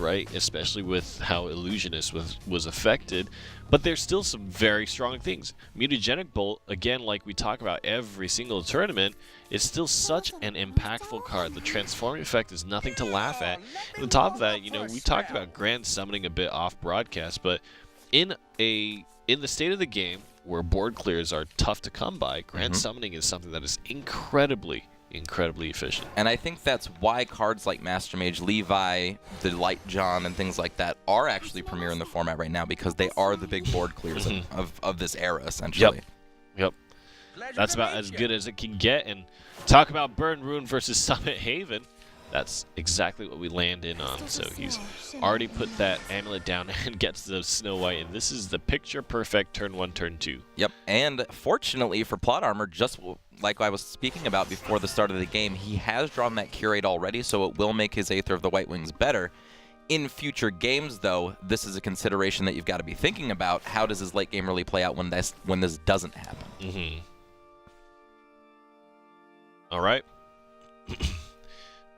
right? Especially with how Illusionist was affected. But there's still some very strong things. Mutagenic Bolt, again, like we talk about every single tournament, is still such an impactful card. The transforming effect is nothing to laugh at. And on top of that, you know, we talked about Grand Summoning a bit off broadcast, but in the state of the game where board clears are tough to come by, Grand Summoning is something that is incredibly efficient. And I think that's why cards like Master Mage Levi, the Light John, and things like that are actually premier in the format right now, because they are the big board clears of this era, essentially. Yep. That's about as good as it can get. And talk about Burn Rune versus Summit Haven. That's exactly what we land in on. So he's already put that amulet down and gets the Snow White, and this is the picture-perfect turn 1, turn 2. Yep, and fortunately for Plot Armor, just like I was speaking about before the start of the game, he has drawn that Curate already, so it will make his Aether of the White Wings better. In future games, though, this is a consideration that you've got to be thinking about. How does his late game really play out when this doesn't happen? All right.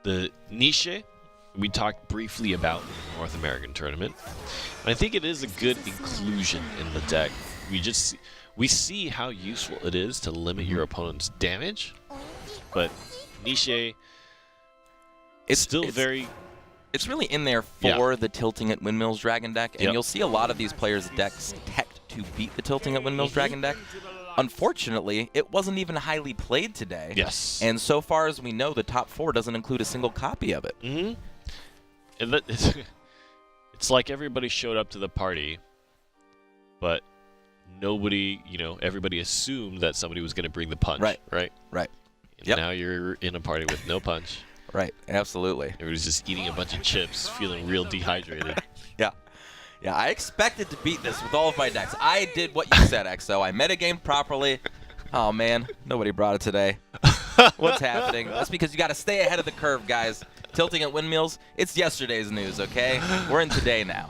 The Niche, we talked briefly about in the North American tournament. And I think it is a good inclusion in the deck. We see how useful it is to limit your opponent's damage, but Niche is still very... It's really in there for the Tilting at Windmills Dragon deck, and you'll see a lot of these players' decks teched to beat the Tilting at Windmills Dragon deck. Unfortunately, it wasn't even highly played today. Yes. And so far as we know, the top 4 doesn't include a single copy of it. And it's like everybody showed up to the party, but nobody, everybody assumed that somebody was going to bring the punch. Right. And now you're in a party with no punch. Right, absolutely. Everybody's just eating a bunch of chips, feeling real dehydrated. Yeah, I expected to beat this with all of my decks. I did what you said, XO. I metagamed properly. Oh, man. Nobody brought it today. What's happening? That's because you got to stay ahead of the curve, guys. Tilting at Windmills, it's yesterday's news, okay? We're in today now.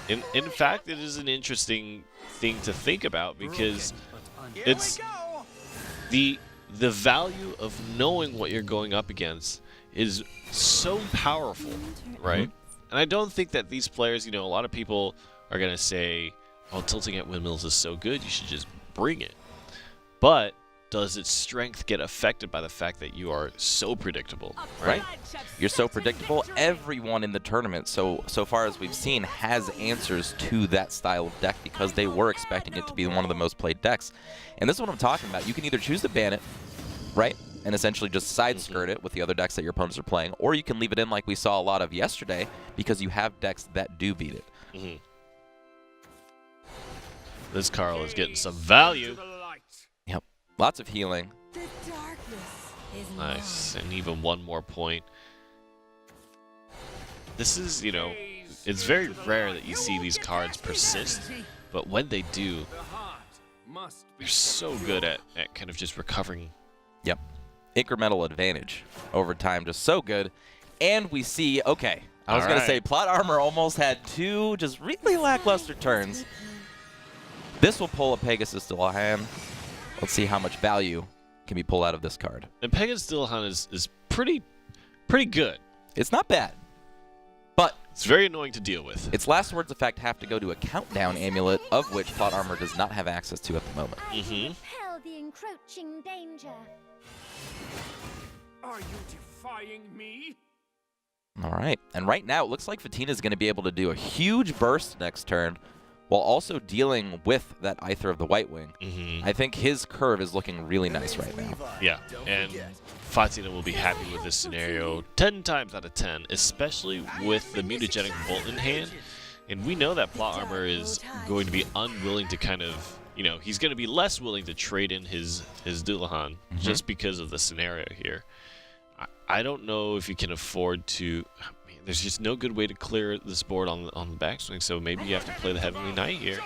In fact, it is an interesting thing to think about, because it's the value of knowing what you're going up against is so powerful, right? And I don't think that these players, a lot of people are going to say, oh, Tilting at Windmills is so good, you should just bring it. But does its strength get affected by the fact that you are so predictable, right? You're so predictable. Everyone in the tournament, so far as we've seen, has answers to that style of deck, because they were expecting it to be one of the most played decks. And this is what I'm talking about. You can either choose to ban it, right, and essentially just side skirt it with the other decks that your opponents are playing, or you can leave it in like we saw a lot of yesterday, because you have decks that do beat it. This Carl is getting some value. Yep, lots of healing. Nice, and even one more point. This is, it's very rare that you see these cards persist, but when they do, they're so good at kind of just recovering. Yep. Incremental advantage over time, just so good. And we see, okay, I was going to say, Plot Armor almost had 2 just really lackluster turns. This will pull a Pegasus Dillahan. Let's see how much value can be pulled out of this card. And Pegasus Dillahan is pretty good. It's not bad, but it's very annoying to deal with. Its last words effect have to go to a countdown amulet, of which Plot Armor does not have access to at the moment. Repel the encroaching danger. Are you defying me? All right, and right now it looks like Fatina is going to be able to do a huge burst next turn, while also dealing with that Aether of the White Wing. I think his curve is looking really nice right now. Yeah, and Fatina will be happy with this scenario 10 times out of 10, especially with the Mutagenic Bolt in hand. And we know that Plot Armor is going to be unwilling to kind of, he's going to be less willing to trade in his Dillahan just because of the scenario here. I don't know if you can afford to... There's just no good way to clear this board on the backswing, so maybe you have to play the Heavenly Knight here.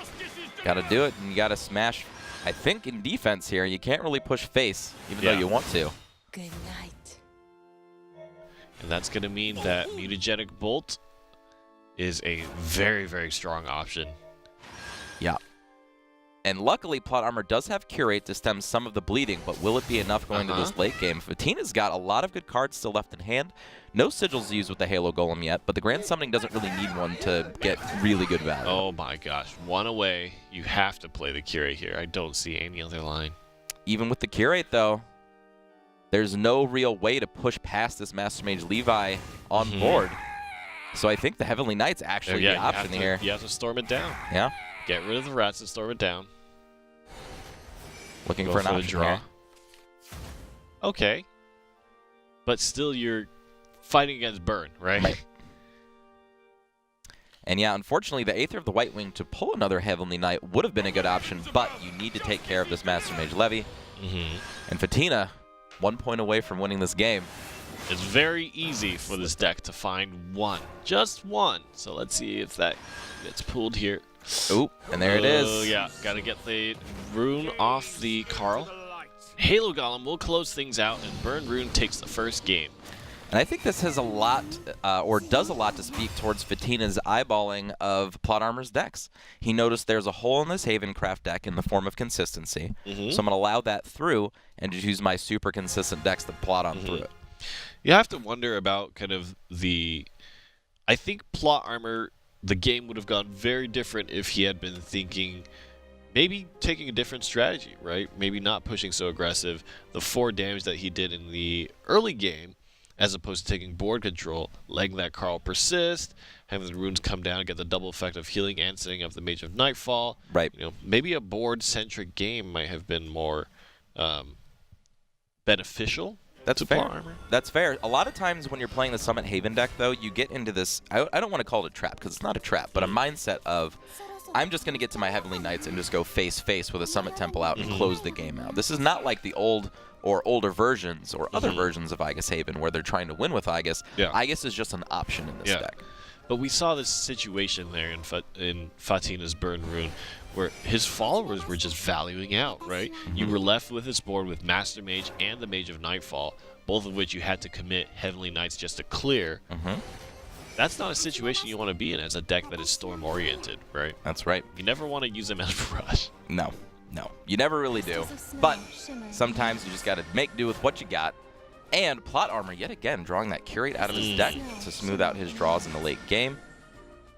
Got to do it, and you got to smash, I think, in defense here. You can't really push face, even though you want to. Good night. And that's going to mean that Mutagenic Bolt is a very, very strong option. Yeah. And luckily, Plot Armor does have Curate to stem some of the bleeding, but will it be enough going to this late game? Fatina's got a lot of good cards still left in hand. No sigils used with the Halo Golem yet, but the Grand Summoning doesn't really need one to get really good value. Oh my gosh, one away. You have to play the Curate here. I don't see any other line. Even with the Curate, though, there's no real way to push past this Master Mage Levi on board. So I think the Heavenly Knight's actually the option here. You have to storm it down. Yeah. Get rid of the rats and storm it down. Looking for an option draw. here. Okay. But still, you're fighting against burn, right? And yeah, unfortunately, the Aether of the White Wing to pull another Heavenly Knight would have been a good option, but you need to take care of this Master Mage Levy. And Fatina, 1 point away from winning this game. It's very easy for this deck to find one. Just one. So let's see if that gets pulled here. Ooh, and there it is. Oh, yeah. Got to get the rune off the Carl. Halo Golem will close things out, and Burn Rune takes the first game. And I think this has a lot, or does a lot to speak towards Fatina's eyeballing of Plot Armor's decks. He noticed there's a hole in this Havencraft deck in the form of consistency. So I'm going to allow that through and just use my super consistent decks to plot on through it. You have to wonder about kind of the... I think Plot Armor, the game would have gone very different if he had been thinking... Maybe taking a different strategy, right? Maybe not pushing so aggressive. The 4 damage that he did in the early game, as opposed to taking board control, letting that Carl persist, having the runes come down, get the double effect of healing and setting up the Mage of Nightfall. Right. You know, maybe a board-centric game might have been more beneficial. That's to fair. Plot Armor. That's fair. A lot of times when you're playing the Summit Haven deck, though, you get into this, I don't want to call it a trap, because it's not a trap, but a mindset of, I'm just going to get to my Heavenly Knights and just go face-face with a Summit Temple out and close the game out. This is not like the old or older versions or other versions of Aegis Haven where they're trying to win with Aegis. Yeah. Aegis is just an option in this deck. But we saw this situation there in Fatina's Burn Rune where his followers were just valuing out, right? You were left with this board with Master Mage and the Mage of Nightfall, both of which you had to commit Heavenly Knights just to clear. That's not a situation you want to be in as a deck that is storm-oriented, right? That's right. You never want to use them as a rush. No. No. You never really do. But sometimes you just got to make do with what you got. And Plot Armor, yet again, drawing that Curate out of his deck to smooth out his draws in the late game.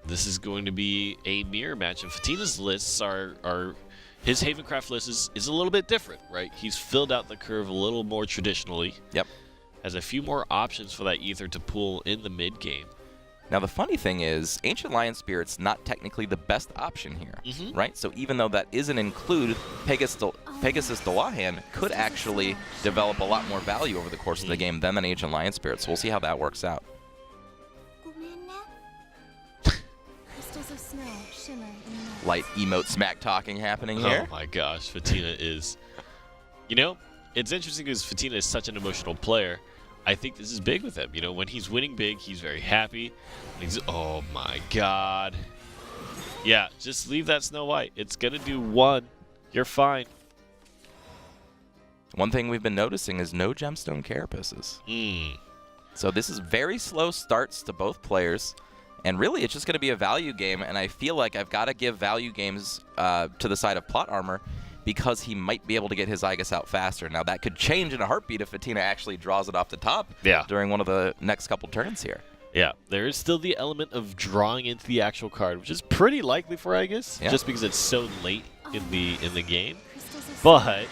This is going to be a mirror match, and Fatina's lists are his Havencraft list is a little bit different, right? He's filled out the curve a little more traditionally. Yep. Has a few more options for that Ether to pull in the mid game. Now, the funny thing is, Ancient Lion Spirit's not technically the best option here, right? So even though that isn't included, Pegasus Delahan could actually develop a lot more value over the course of the game than an Ancient Lion Spirit, so we'll see how that works out. Light emote smack talking happening here. Oh my gosh, Fatina is... You know, it's interesting because Fatina is such an emotional player. I think this is big with him. You know, when he's winning big, he's very happy. He's, oh my god. Yeah, just leave that Snow White. It's going to do 1. You're fine. One thing we've been noticing is no Gemstone Carapaces. So this is very slow starts to both players. And really, it's just going to be a value game. And I feel like I've got to give value games to the side of Plot Armor, because he might be able to get his Aegis out faster. Now, that could change in a heartbeat if Fatina actually draws it off the top during one of the next couple turns here. Yeah, there is still the element of drawing into the actual card, which is pretty likely for Aegis, just because it's so late in the game. But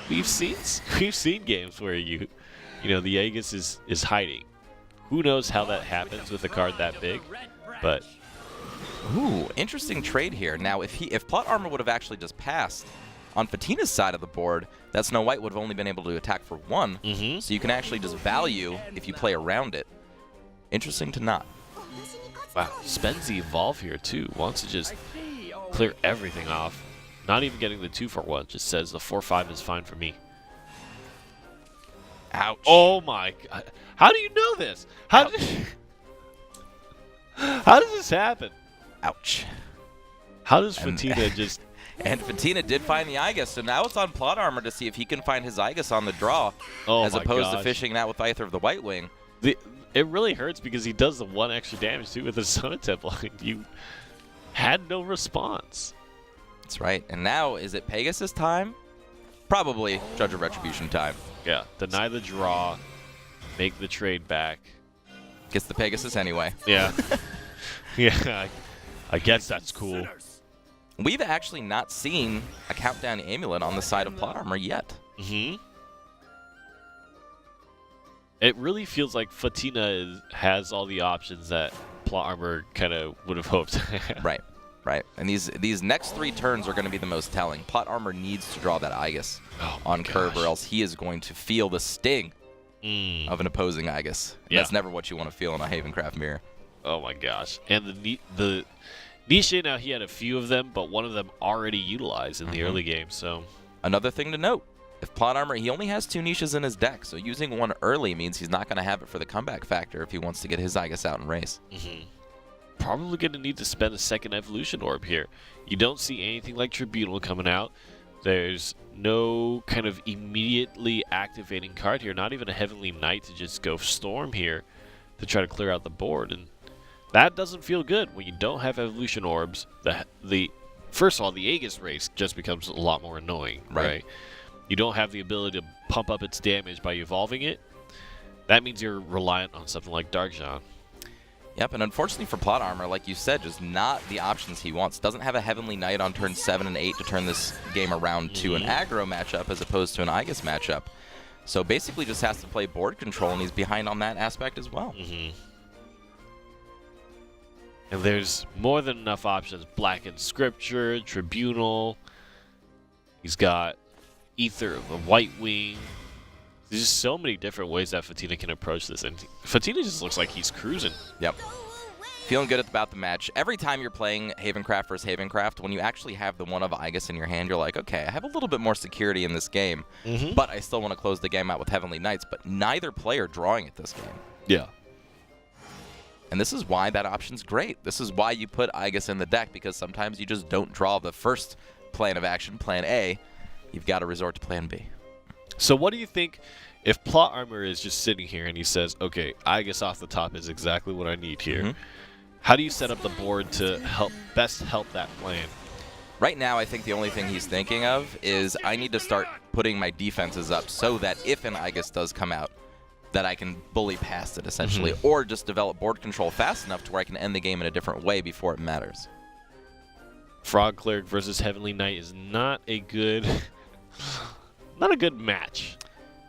we've seen games where you know the Aegis is hiding. Who knows how that happens with a card that big? But ooh, interesting trade here. Now, if Plot Armor would have actually just passed on Fatina's side of the board, that Snow White would have only been able to attack for 1. So you can actually just value if you play around it. Interesting to not. Wow, spends the Evolve here too. Wants to just clear everything off. Not even getting the 2 for 1. Just says the 4/5 is fine for me. Ouch. Oh my god. How do you know this? How does this happen? Ouch. How does Fatina just... And Fatina did find the Aegis, so now it's on Plot Armor to see if he can find his Aegis on the draw, as opposed to fishing it out with Aether of the White Wing. It really hurts because he does the 1 extra damage too with his Summit Temple. You had no response. That's right. And now, is it Pegasus time? Probably Judge of Retribution time. Yeah, deny the draw, make the trade back. Gets the Pegasus anyway. Yeah. Yeah, I guess that's cool. We've actually not seen a countdown amulet on the side of plot armor yet. Mm-hmm. It really feels like Fatina has all the options that plot armor kind of would have hoped. Right, right. And these next 3 turns are going to be the most telling. Plot armor needs to draw that Aegis on curve, or else he is going to feel the sting of an opposing Aegis. Yeah. That's never what you want to feel in a Havencraft mirror. Oh my gosh. And the niche, now he had a few of them, but one of them already utilized in the early game, so. Another thing to note, if plot armor, he only has 2 niches in his deck, so using one early means he's not going to have it for the comeback factor if he wants to get his Aegis out in race. Probably going to need to spend a second evolution orb here. You don't see anything like Tribunal coming out. There's no kind of immediately activating card here, not even a Heavenly Knight to just go Storm here to try to clear out the board. And that doesn't feel good when you don't have evolution orbs. First of all, the Aegis race just becomes a lot more annoying, right? You don't have the ability to pump up its damage by evolving it. That means you're reliant on something like Darkjan. Yep, and unfortunately for plot armor, like you said, just not the options he wants. Doesn't have a Heavenly Knight on turn 7 and 8 to turn this game around to an aggro matchup as opposed to an Aegis matchup. So basically just has to play board control, and he's behind on that aspect as well. And there's more than enough options. Blackened Scripture, Tribunal. He's got Ether of the White Wing. There's just so many different ways that Fatina can approach this. And Fatina just looks like he's cruising. Yep. Feeling good about the match. Every time you're playing Havencraft versus Havencraft, when you actually have the one of Aegis in your hand, you're like, okay, I have a little bit more security in this game, but I still want to close the game out with Heavenly Knights, but neither player drawing it this game. Yeah. And this is why that option's great. This is why you put Aegis in the deck, because sometimes you just don't draw the first plan of action, plan A. You've got to resort to plan B. So what do you think if plot armor is just sitting here and he says, okay, Aegis off the top is exactly what I need here. How do you set up the board to best help that plan? Right now, I think the only thing he's thinking of is I need to start putting my defenses up so that if an Aegis does come out, that I can bully past it, essentially, or just develop board control fast enough to where I can end the game in a different way before it matters. Frog Cleric versus Heavenly Knight is not a good match,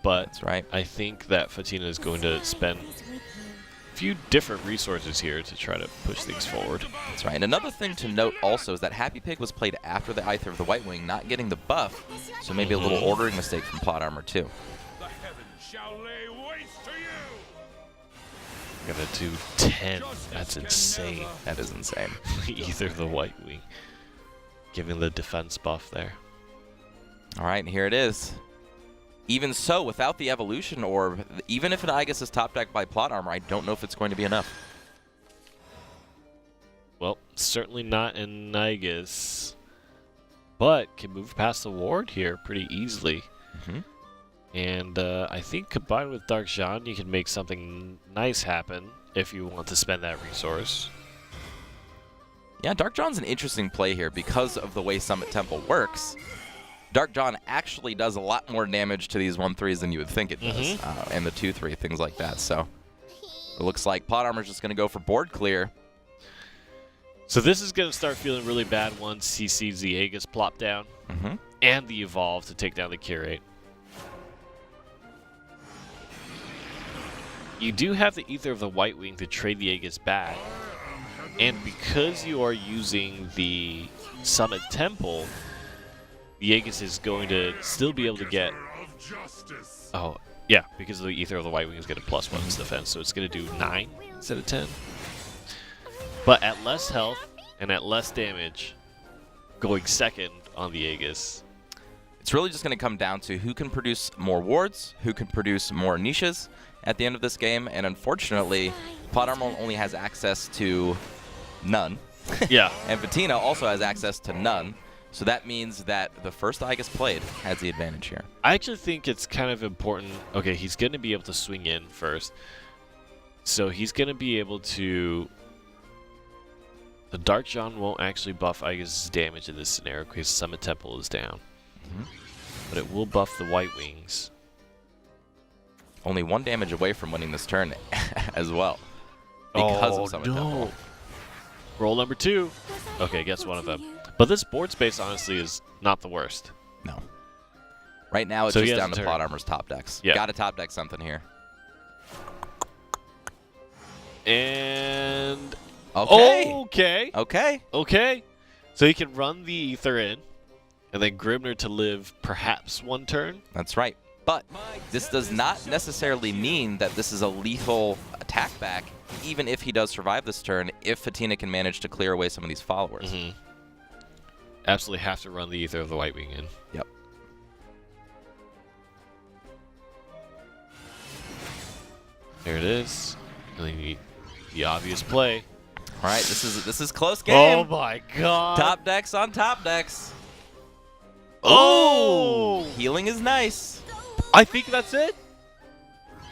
but That's right. I think that Fatina is going to spend a few different resources here to try to push things forward. That's right. And another thing to note also is that Happy Pig was played after the Aether of the White Wing, not getting the buff, so maybe a little ordering mistake from plot armor too. The heavens shall lay waste to you. Gonna do 10. That's insane. That is insane. Either the White Wing, giving the defense buff there. All right, and here it is. Even so, without the evolution orb, even if an Aegis is top decked by plot armor, I don't know if it's going to be enough. Well, certainly not in Aegis, but can move past the ward here pretty easily. And I think combined with Darkjan, you can make something nice happen if you want to spend that resource. Yeah, Darkjan's an interesting play here because of the way Summit Temple works. Darkjan actually does a lot more damage to these 1/3s than you would think it does, and the 2/3, things like that. So it looks like plot armor's just going to go for board clear. So this is going to start feeling really bad once he sees the Aegis plop down and the Evolve to take down the Curate. You do have the Ether of the White Wing to trade the Aegis back, and because you are using the Summit Temple, the Aegis is going to still be able to get... Oh, yeah, because of the Ether of the White Wing is getting +1 in its defense, so it's going to do 9 instead of 10. But at less health and at less damage, going second on the Aegis. It's really just going to come down to who can produce more wards, who can produce more niches at the end of this game, and unfortunately, plot armor only has access to none. Yeah. And Fatina also has access to none. So that means that the first Aegis played has the advantage here. I actually think it's kind of important. Okay, he's going to be able to swing in first. So he's going to be able to The Dark John won't actually buff Aegis' damage in this scenario because Summit Temple is down. But it will buff the White Wings. Only 1 damage away from winning this turn as well. Because of Summit Temple. Roll number 2. Okay, gets one of them. But this board space, honestly, is not the worst. No. Right now, it's So he just has down a to turn. Plot Armor's top decks. Yeah. Got to top deck something here. And... Okay. Okay. Okay. So he can run the Ether in, and then Grimner to live perhaps 1 turn. That's right. But this does not necessarily mean that this is a lethal attack back, even if he does survive this turn, if Fatina can manage to clear away some of these followers. Absolutely have to run the Ether of the White Wing in. Yep. There it is. And then you need the obvious play. All right, this is close game. Oh my god. Top decks on top decks. Oh! Healing is nice. I think that's it.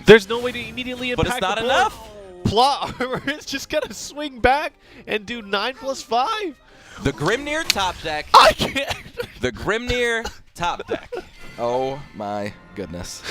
There's no way to immediately But impact it's not the board. enough. Plot Armor is just going to swing back and do 9+5. The Grimnir top deck. I can't. The Grimnir top deck. Oh my goodness.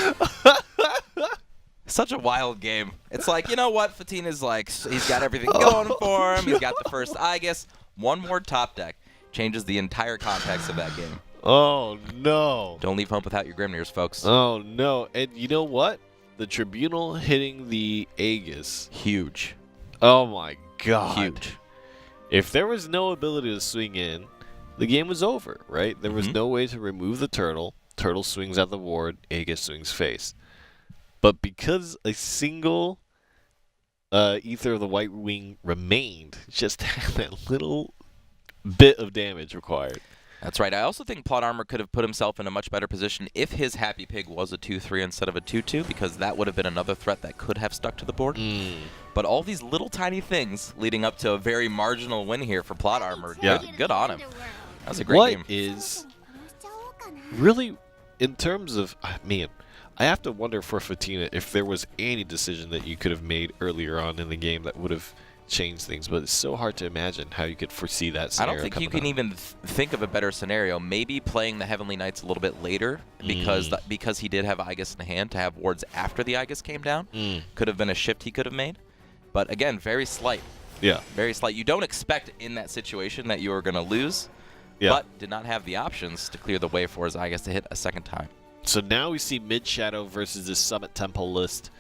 Such a wild game. It's like, you know what? Fatina's like, he's got everything going for him. He's got the first Aegis. One more top deck changes the entire context of that game. Oh, no. Don't leave home without your Grimnirs, folks. Oh, no. And you know what? The Tribunal hitting the Aegis. Huge. Oh, my God. Huge. If there was no ability to swing in, the game was over, right? There was no way to remove the turtle. Turtle swings at the ward. Aegis swings face. But because a single Ether of the White Wing remained, just had that little bit of damage required. That's right. I also think Plot Armor could have put himself in a much better position if his Happy Pig was a 2-3 instead of a 2-2, because that would have been another threat that could have stuck to the board. But all these little tiny things leading up to a very marginal win here for Plot Armor. Yeah. Good on him. That was a great What game. is really, in terms of, man, I have to wonder for Fatina if there was any decision that you could have made earlier on in the game that would have changed things, but it's so hard to imagine how you could foresee that I scenario. don't think you coming can up. even think of a better scenario. Maybe playing the Heavenly Knights a little bit later because he did have Aegis in hand to have wards after the Aegis came down. Could have been a shift he could have made. But again, very slight. Yeah. Very slight. You don't expect in that situation that you are going to lose, Yeah. but did not have the options to clear the way for his Aegis to hit a second time. So now we see Mid Shadow versus this Summit Temple list.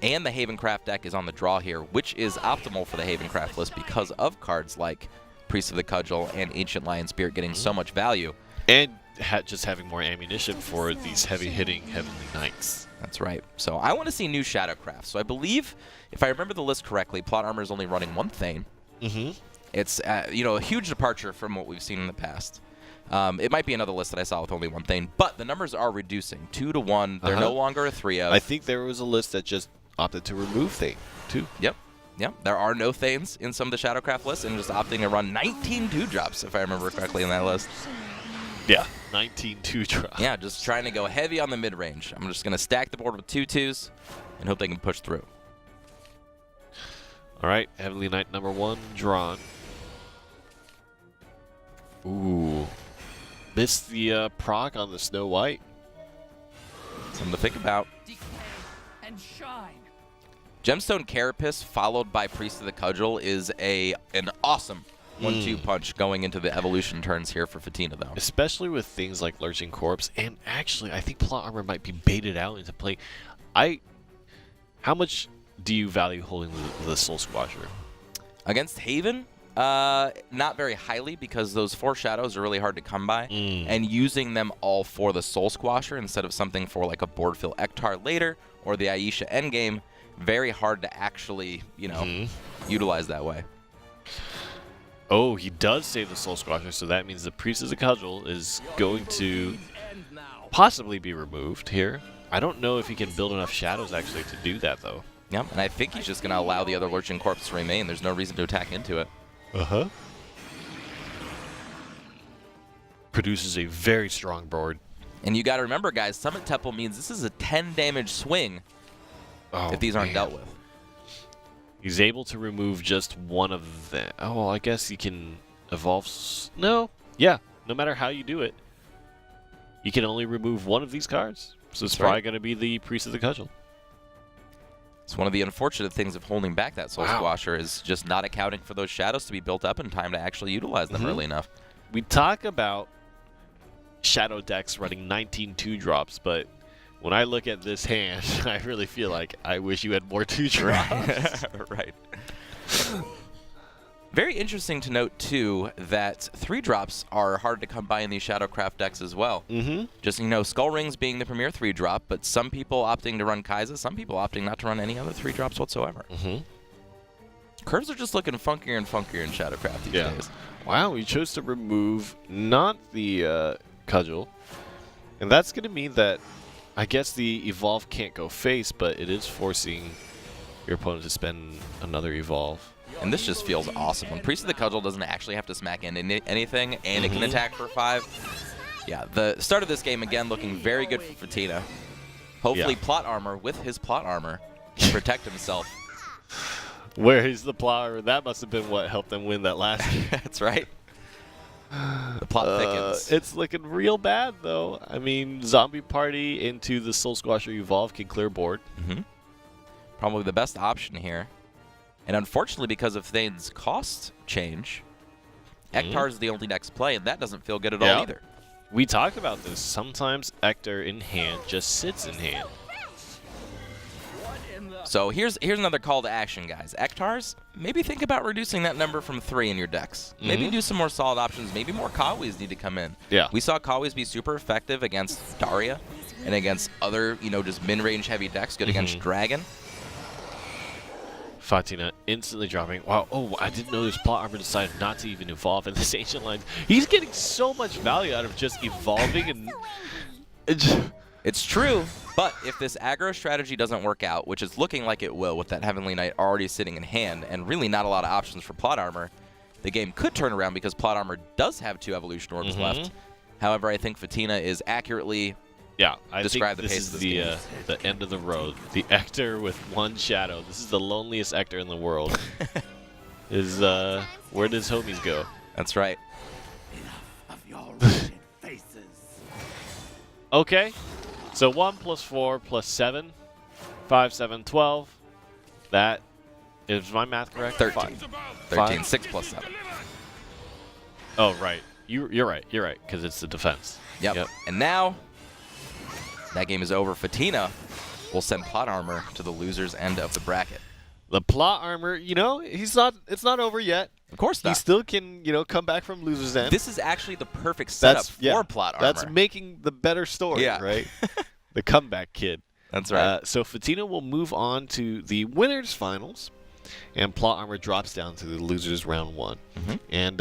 And the Havencraft deck is on the draw here, which is optimal for the Havencraft list because of cards like Priest of the Cudgel and Ancient Lion Spirit getting so much value. And just having more ammunition for these heavy-hitting Heavenly Knights. That's right. So I want to see new Shadowcraft. So I believe, if I remember the list correctly, Plot Armor is only running 1 Thane. It's a huge departure from what we've seen in the past. It might be another list that I saw with only 1 Thane, but the numbers are reducing. 2 to 1. They're no longer a 3 of. I think there was a list that just opted to remove Thane, too. Yep. There are no Thanes in some of the Shadowcraft lists, and just opting to run 19 2-drops, if I remember correctly, in that list. Yeah. 19 2-drops. Yeah, just trying to go heavy on the mid-range. I'm just going to stack the board with 2/2s and hope they can push through. All right, Heavenly Knight number 1 drawn. Ooh. Missed the proc on the Snow White. Something to think about. And shine. Gemstone Carapace followed by Priest of the Cudgel is an awesome 1-2 punch going into the evolution turns here for Fatina, though. Especially with things like Lurching Corpse. And actually, I think Plot Armor might be baited out into play. How much do you value holding the Soul Squasher? Against Haven, not very highly because those 4 shadows are really hard to come by. And using them all for the Soul Squasher instead of something for like a board fill Ektar later or the Aisha endgame, very hard to actually, utilize that way. Oh, he does save the Soul Squasher, so that means the Priest of the Cudgel is going to possibly be removed here. I don't know if he can build enough shadows actually to do that, though. Yep, and I think he's just going to allow the other Lurching Corpse to remain. There's no reason to attack into it. Produces a very strong board. And you got to remember, guys, Summit Temple means this is a 10 damage swing if these aren't dealt with. He's able to remove just one of them. Oh, well, I guess he can evolve. No. Yeah. No matter how you do it, you can only remove one of these cards. So it's probably going to be the Priest of the Cudgel. It's one of the unfortunate things of holding back that Soul Squasher is just not accounting for those shadows to be built up in time to actually utilize them early enough. We talk about shadow decks running 19 2-drops, but when I look at this hand, I really feel like I wish you had more 2-drops. Right. Very interesting to note, too, that 3-drops are hard to come by in these Shadowcraft decks as well. Just, you know, Skull Rings being the premier 3-drop, but some people opting to run Kai'Sa, some people opting not to run any other 3-drops whatsoever. Curves are just looking funkier and funkier in Shadowcraft these days. Wow, we chose to remove not the Cudgel. And that's going to mean that I guess the Evolve can't go face, but it is forcing your opponent to spend another Evolve. And this just feels awesome. When Priest of the Cudgel doesn't actually have to smack into anything, and it can attack for 5. Yeah, the start of this game, again, looking very good for Fatina. Hopefully Plot Armor, with his Plot Armor, can protect himself. Where is the Plot Armor? That must have been what helped them win that last game. That's right. The plot thickens. It's looking real bad, though. I mean, Zombie Party into the Soul Squasher Evolve can clear board. Probably the best option here. And unfortunately, because of Thane's cost change, Ektar is the only next play, and that doesn't feel good at all either. We talked about this. Sometimes Ektar in hand just sits in hand. So here's another call to action, guys. Ektars, maybe think about reducing that number from 3 in your decks. Maybe do some more solid options. Maybe more Kawis need to come in. Yeah. We saw Kawis be super effective against Daria and against other, you know, just mid-range heavy decks, good against Dragon. Fatina instantly dropping. Wow. Oh, I didn't know this Plot Armor decided not to even evolve in this Ancient Lines. He's getting so much value out of just evolving and... It's true, but if this aggro strategy doesn't work out, which is looking like it will with that Heavenly Knight already sitting in hand and really not a lot of options for Plot Armor, the game could turn around because Plot Armor does have 2 Evolution Orbs left. However, I think Fatina is accurately described the pace of this game. The end of the road. The Ektar with 1 shadow. This is the loneliest Ektar in the world. Where does homies go? That's right. Okay. So 1 + 4 + 7. 5, 7, 12. That is my math correct? 13. 13, 6 + 7. Oh, right. You're right. You're right, because it's the defense. Yep. And now, that game is over. Fatina will send Plot Armor to the loser's end of the bracket. The Plot Armor, you know, it's not over yet. Of course not. He still can, you know, come back from loser's end. This is actually the perfect setup for Plot Armor. That's making the better story, right? The comeback kid. That's right. So Fatina will move on to the winners finals, and Plot Armor drops down to the losers round 1. And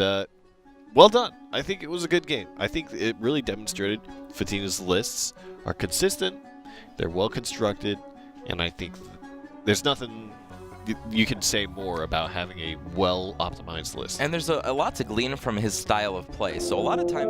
well done. I think it was a good game. I think it really demonstrated Fatina's lists are consistent, they're well constructed, and I think there's nothing you can say more about having a well optimized list. And there's a lot to glean from his style of play. So a lot of times